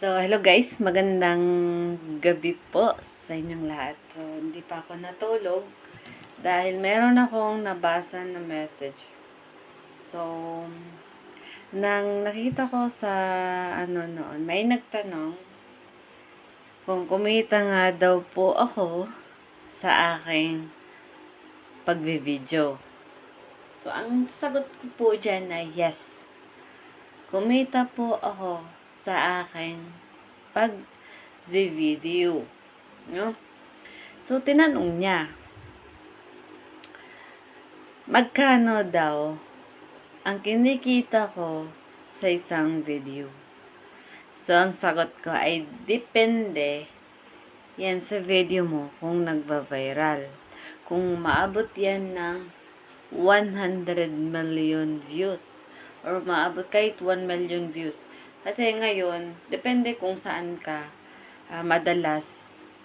So, hello guys, magandang gabi po sa inyong lahat. So, hindi pa ako natulog dahil meron akong nabasa na message. So, nang nakita ko sa noon, may nagtanong kung kumita nga daw po ako sa aking pagvi-video. So, ang sagot ko po dyan ay yes. Kumita po ako sa aking pag-video. No? So, tinanong niya, magkano daw ang kinikita ko sa isang video? So, ang sagot ko ay depende yan sa video mo kung nagba-viral. Kung maabot yan ng 100 million views or maabot kahit 1 million views. Kasi ngayon, depende kung saan ka madalas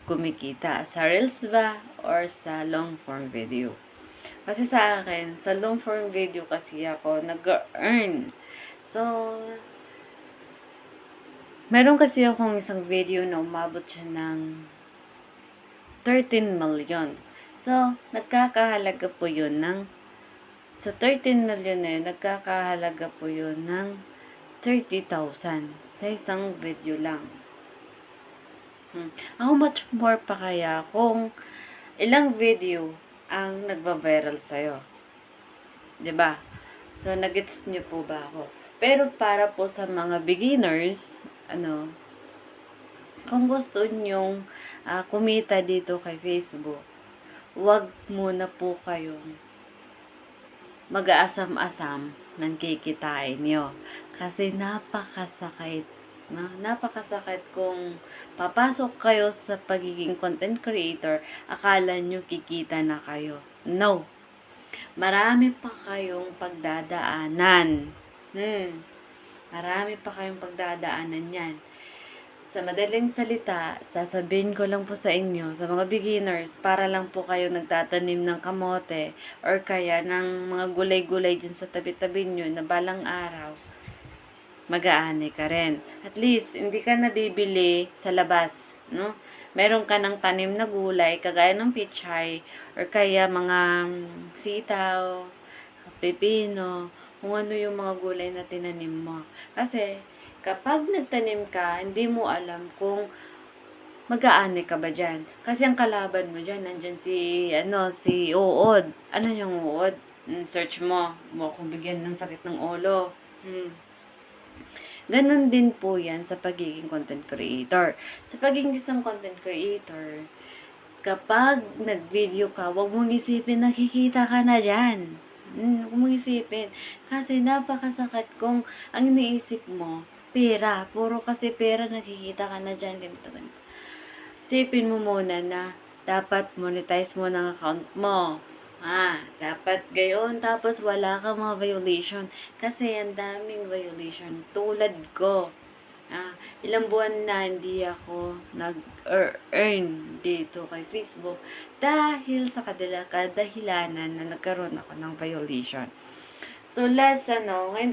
kumikita. Sa Reels ba or sa long form video? Kasi sa akin, sa long form video kasi ako nag-earn. So, meron kasi akong isang video na umabot siya ng 13 million. So, nagkakahalaga po yun ng sa 13 million na yun, nagkakahalaga po yun ng 30,000 sa isang video lang. How much more pa kaya kung ilang video ang nagva-viral sa'yo? 'Di ba? So, nagets niyo po ba ako? Pero para po sa mga beginners, kung gusto nyong kumita dito kay Facebook, wag muna po kayong mag-aasam-asam ng kikitain nyo. Kasi napakasakit. Napakasakit kung papasok kayo sa pagiging content creator, akala nyo kikita na kayo. No. Marami pa kayong pagdadaanan. Marami pa kayong pagdadaanan yan. Sa madaling salita, sasabihin ko lang po sa inyo, sa mga beginners, para lang po kayo nagtatanim ng kamote or kaya ng mga gulay-gulay dyan sa tabi-tabi nyo na balang araw, mag-aani ka rin. At least, hindi ka nabibili sa labas, no? Meron ka ng tanim na gulay, kagaya ng pichay, or kaya mga sitaw, pepino, kung ano yung mga gulay na tinanim mo. Kasi, kapag nagtanim ka, hindi mo alam kung mag-aani ka ba dyan. Kasi ang kalaban mo dyan, nandyan si uod. Ano yung uod? Search mo kung bigyan ng sakit ng ulo. Ganon din po yan sa pagiging content creator. Sa pagiging isang content creator, kapag nag-video ka, huwag mong isipin nakikita ka na dyan. Huwag mong isipin. Kasi napakasakit kung ang iniisip mo, pera. Puro kasi pera, nakikita ka na dyan, ganito. Isipin mo muna na dapat monetize mo ng account mo. Dapat gayon. Tapos wala kang mga violation. Kasi ang daming violation. Tulad ko. Ilang buwan na hindi ako nag-earn dito kay Facebook dahil sa kadahilanan na nagkaroon ako ng violation. So, ngayong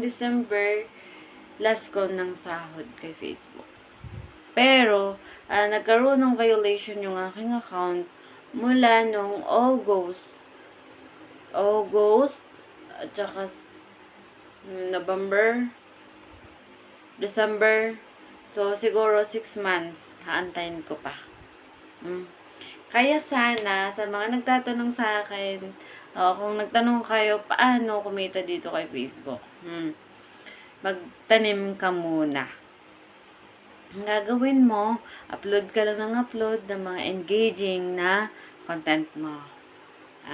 December, last ko ng sahod kay Facebook. Pero, nagkaroon ng violation yung aking account mula nung August, at saka November, December. So, siguro 6 months, haantayin ko pa. Kaya sana, sa mga nagtatanong sa akin, kung nagtanong kayo, paano kumita dito kay Facebook? Magtanim ka muna. Ang gagawin mo, upload ka lang ng upload ng mga engaging na content mo.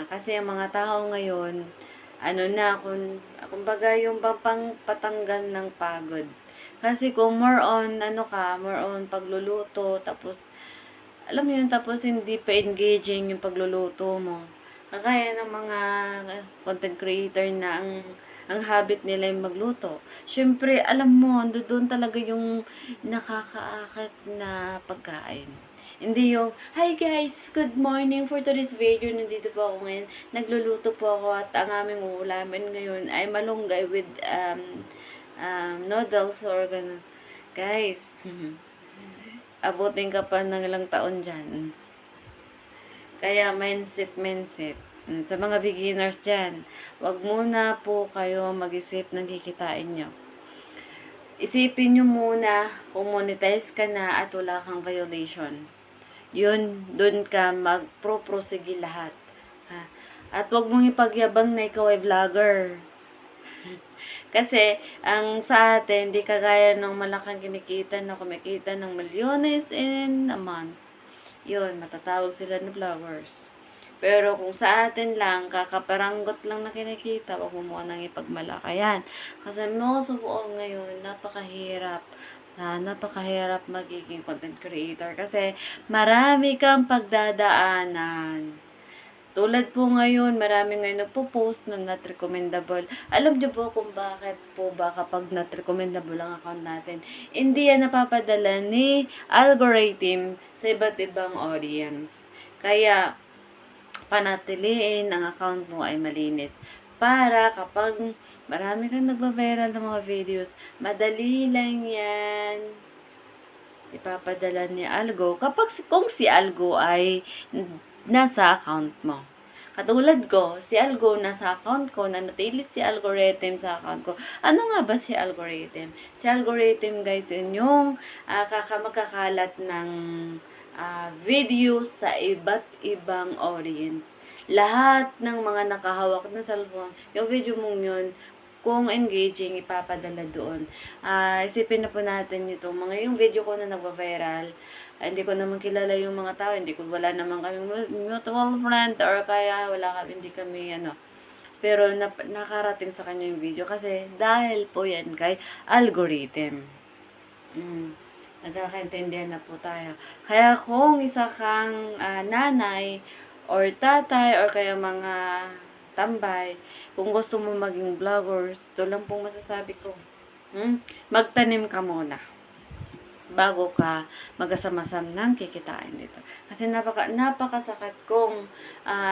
Kasi ang mga tao ngayon, kumbaga yung pang patanggal ng pagod. Kasi kung more on pagluluto, tapos, alam mo yun, tapos hindi pa engaging yung pagluluto mo. Kagaya ng mga content creator na ang habit nila yung magluto. Syempre, alam mo, doon talaga yung nakakaakit na pagkain. Hindi yung, hi guys, good morning for today's video. Nandito po ako ngayon. Nagluluto po ako at ang aming uulamin ngayon ay malunggay with noodles or ganun. Guys, abutin ka pa ng ilang taon dyan. Kaya mindset. Sa mga beginners dyan, wag muna po kayo mag-isip ng kikitain nyo. Isipin nyo muna kung monetize ka na at wala kang violation. Yun, dun ka mag-pro-prosige lahat. Ha? At wag mong ipagyabang na ikaw ay vlogger. Kasi, ang sa atin, di kagaya ng malaking kinikita na kumikita ng milyones in a month. Yun, matatawag sila na vloggers. Pero kung sa atin lang, kakaparanggot lang na kinikita, wag mo muna nang ipagmalakayan. Kasi most of all ngayon, napakahirap magiging content creator. Kasi marami kang pagdadaanan. Tulad po ngayon, marami ngayon nagpo-post na not recommendable. Alam niyo po kung bakit po ba kapag not recommendable ang account natin, hindi yan napapadala ni algorithm sa iba't ibang audience. Kaya, panatiliin ang account mo ay malinis. Para kapag marami kang nagba-viral ng mga videos, madali lang yan ipapadala ni Algo kung si Algo ay nasa account mo. Katulad ko, si Algo nasa account ko, nanatili si algorithm sa account ko. Ano nga ba si algorithm? Si algorithm, guys, yun yung magkakalat ng videos sa iba't ibang audience. Lahat ng mga nakahawak na cellphone, yung video mong yun, kung engaging, ipapadala doon. Isipin na po natin yung video ko na nagva-viral. Hindi ko naman kilala yung mga tao, wala naman kaming mutual friend, or kaya hindi kami, pero nakarating sa kanya yung video kasi dahil po yan kay algorithm. Nagkakaintindihan na po tayo. Kaya kung isa kang nanay or tatay or kaya mga tambay, kung gusto mo maging vloggers, ito lang pong masasabi ko. Magtanim ka muna bago ka mag-asamasam ng kikitain dito. Kasi napakasakit kung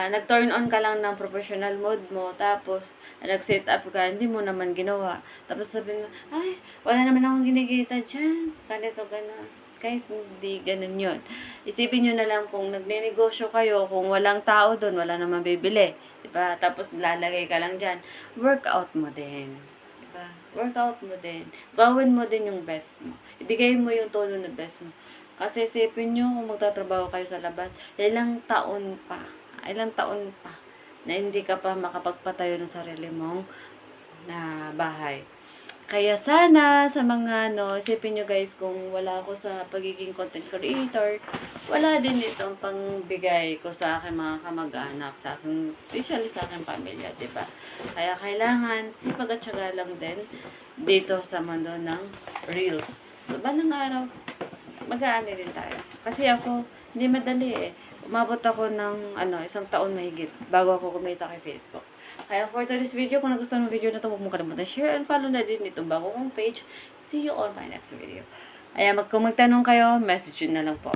nag-turn on ka lang ng professional mode mo, tapos nag-set up ka, hindi mo naman ginawa. Tapos sabihin mo, ay, wala naman akong ginigita dyan. Ganito, gano'n. Guys, hindi ganun yun. Isipin nyo na lang kung nagne-negosyo kayo, kung walang tao doon, wala naman bibili. Diba? Tapos lalagay ka lang dyan. Workout mo din. Diba? Workout mo din. Gawin mo din yung best mo. Ibigay mo yung tono na best mo. Kasi isipin nyo kung magtatrabaho kayo sa labas, ilang taon pa na hindi ka pa makapagpatayo ng sarili mong bahay. Kaya sana sa mga isipin nyo guys, kung wala ako sa pagiging content creator, wala din itong pangbigay ko sa aking mga kamag-anak, especially sa aking pamilya, diba? Kaya kailangan sipag at syaga lang din dito sa mundo ng Reels. So, balang araw, mag-aani din tayo. Kasi ako, hindi madali eh. Umabot ako ng 1 taon mahigit bago ako kumita kay Facebook. Kaya for today's video, kung nagustuhan mo video na ito, huwag mo kalimutan share and follow na din itong bago kong page. See you on my next video. Kung magtanong kayo, message yun na lang po.